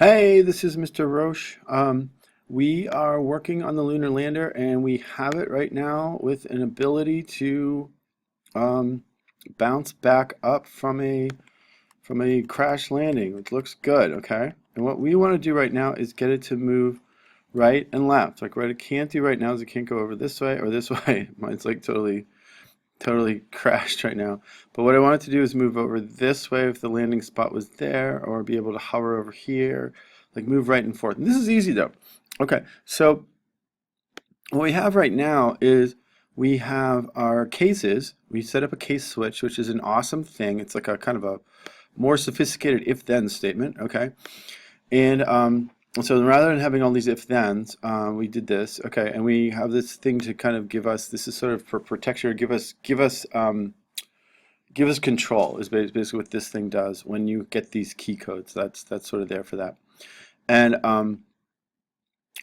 Hey, this is Mr. Roche. We are working on the lunar lander, and we have it right now with an ability to um, bounce back up from a crash landing, which looks good. Okay, and what we want to do right now is get it to move right and left. Like what it can't do right now is it can't go over this way or this way. Mine's like totally crashed right now. But what I wanted to do is move over this way if the landing spot was there, or be able to hover over here, like move right and forth. And this is easy though. Okay, so what we have right now is we have our cases. We set up a case switch, which is an awesome thing. It's like a kind of a more sophisticated if-then statement, okay? And so rather than having all these if-thens, we did this, okay, and we have this thing to kind of give us, this is sort of for protection, or give us control is basically what this thing does when you get these key codes. That's sort of there for that. And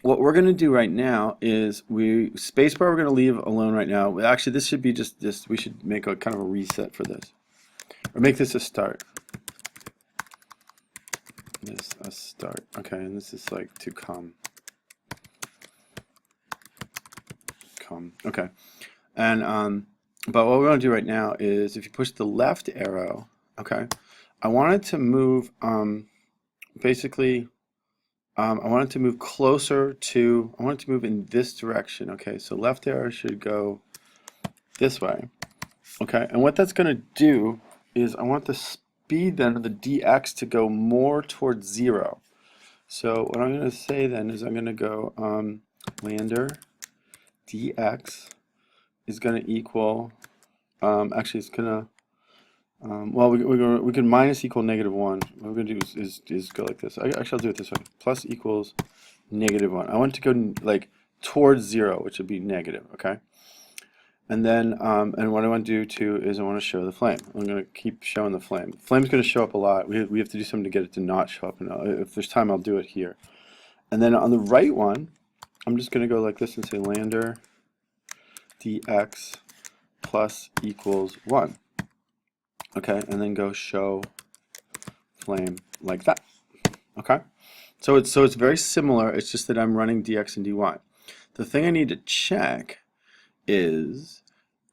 what we're going to do right now is spacebar we're going to leave alone right now. Actually, this should be just this. We should make a kind of a reset for this, or make this a start. This a start. Okay, and this is like to come. Okay, and but what we want to do right now is if you push the left arrow, okay, I want it to move basically. I want it to move closer to, I want it to move in this direction. Okay, so left arrow should go this way. Okay, and what that's going to do is I want the speed then of the dx to go more towards 0. So what I'm going to say then is I'm going to go lander dx is going to equal, actually it's going to, well, we can minus equal -1. What we're going to do is go like this. Actually, I'll do it this way. Plus equals -1. I want it to go like towards 0, which would be negative, okay? And then, and what I want to do too is I want to show the flame. I'm going to keep showing the flame. The flame's going to show up a lot. We have to do something to get it to not show up. And if there's time, I'll do it here. And then on the right one, I'm just going to go like this and say lander dx plus equals 1. Okay, and then go show flame like that. Okay, so it's very similar. It's just that I'm running dx and dy. The thing I need to check is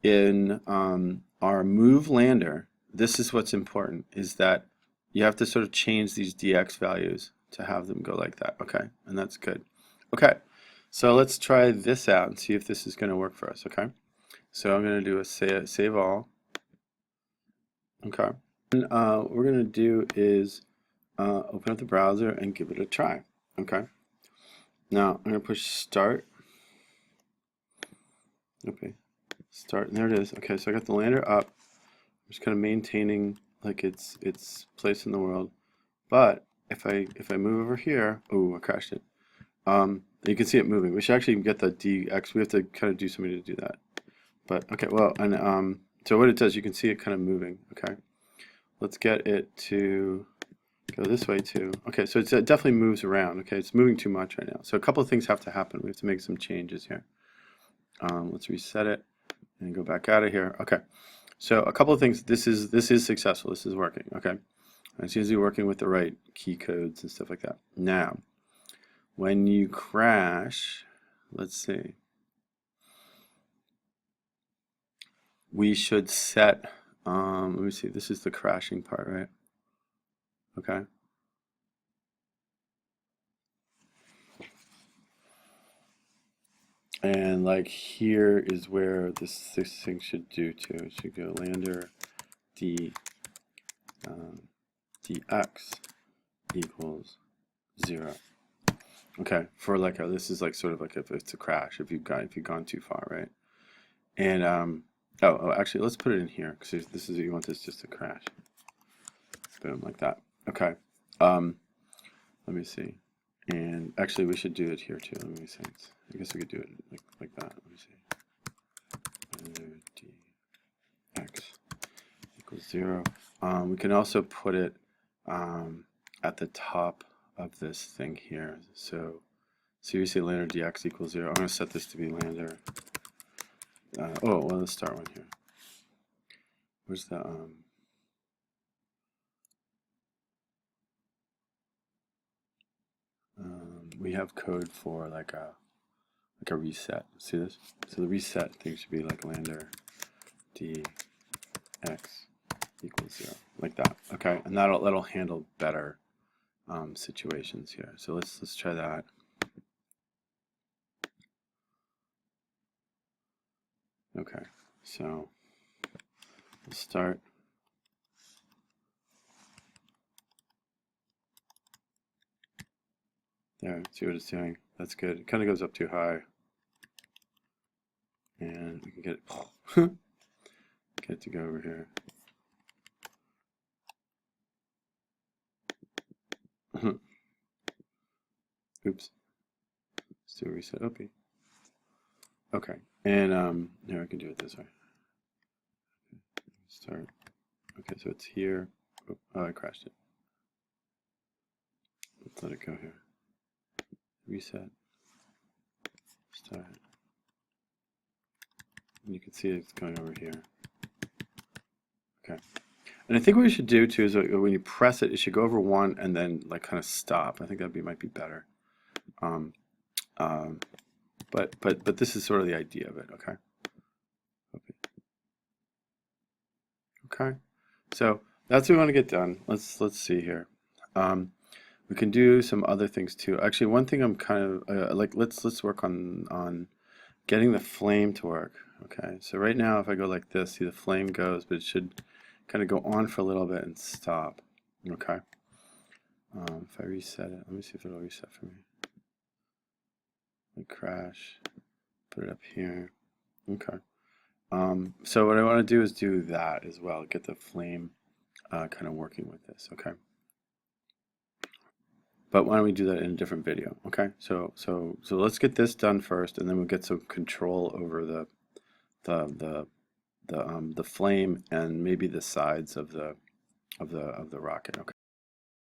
in our move lander. This is what's important: is that you have to sort of change these dx values to have them go like that. Okay, and that's good. Okay, so let's try this out and see if this is going to work for us. Okay, so I'm going to do a save all. Okay, and what we're going to do is open up the browser and give it a try. Okay, now I'm going to push start. Okay, start, and there it is. Okay, so I got the lander up. I'm just kind of maintaining like its place in the world. But if I move over here, oh, I crashed it. You can see it moving. We should actually get the dx. We have to kind of do something to do that. But okay, well, and so what it does, you can see it kind of moving. Okay, let's get it to go this way too. Okay, so it definitely moves around. Okay, it's moving too much right now. So a couple of things have to happen. We have to make some changes here. Let's reset it and go back out of here. Okay, so a couple of things. This is successful. This is working. Okay, it seems to be working with the right key codes and stuff like that. Now, when you crash, let's see. We should set. Let me see. This is the crashing part, right? Okay. And like here is where this thing should do too. It should go lander dx equals 0. Okay, for like this is like sort of like if it's a crash if you've gone too far, right? And actually let's put it in here because this is, you want this just to crash. Boom, like that. Okay. Let me see. And actually we should do it here too. Let me see. I guess we could do it like that. Let me see. Dx equals 0. We can also put it at the top of this thing here. So you say lander dx equals 0. I'm going to set this to be lander. Oh, well, let's start one here. Where's the we have code for like a reset. See this? So the reset thing should be like lander dx equals 0, like that. Okay, and that'll handle better situations here. So let's try that. Okay, so let's start. There, see what it's doing. That's good. It kind of goes up too high. And we can get it, get it to go over here. Oops. Let's do a reset. Okay. And now I can do it this way. Start. Okay, so it's here. Oh, I crashed it. Let's let it go here. Reset. Start. And you can see it's going over here. Okay. And I think what we should do too is when you press it, it should go over one and then like kind of stop. I think that might be better. But this is sort of the idea of it. Okay. Okay. So that's what we want to get done. Let's see here. We can do some other things too. Actually, one thing I'm kind of like let's work on getting the flame to work. Okay. So right now, if I go like this, see the flame goes, but it should kind of go on for a little bit and stop. Okay. If I reset it, let me see if it'll reset for me. Crash. Put it up here. Okay. So what I want to do is do that as well. Get the flame kind of working with this. Okay. But why don't we do that in a different video? Okay. So let's get this done first, and then we'll get some control over the flame and maybe the sides of the rocket. Okay.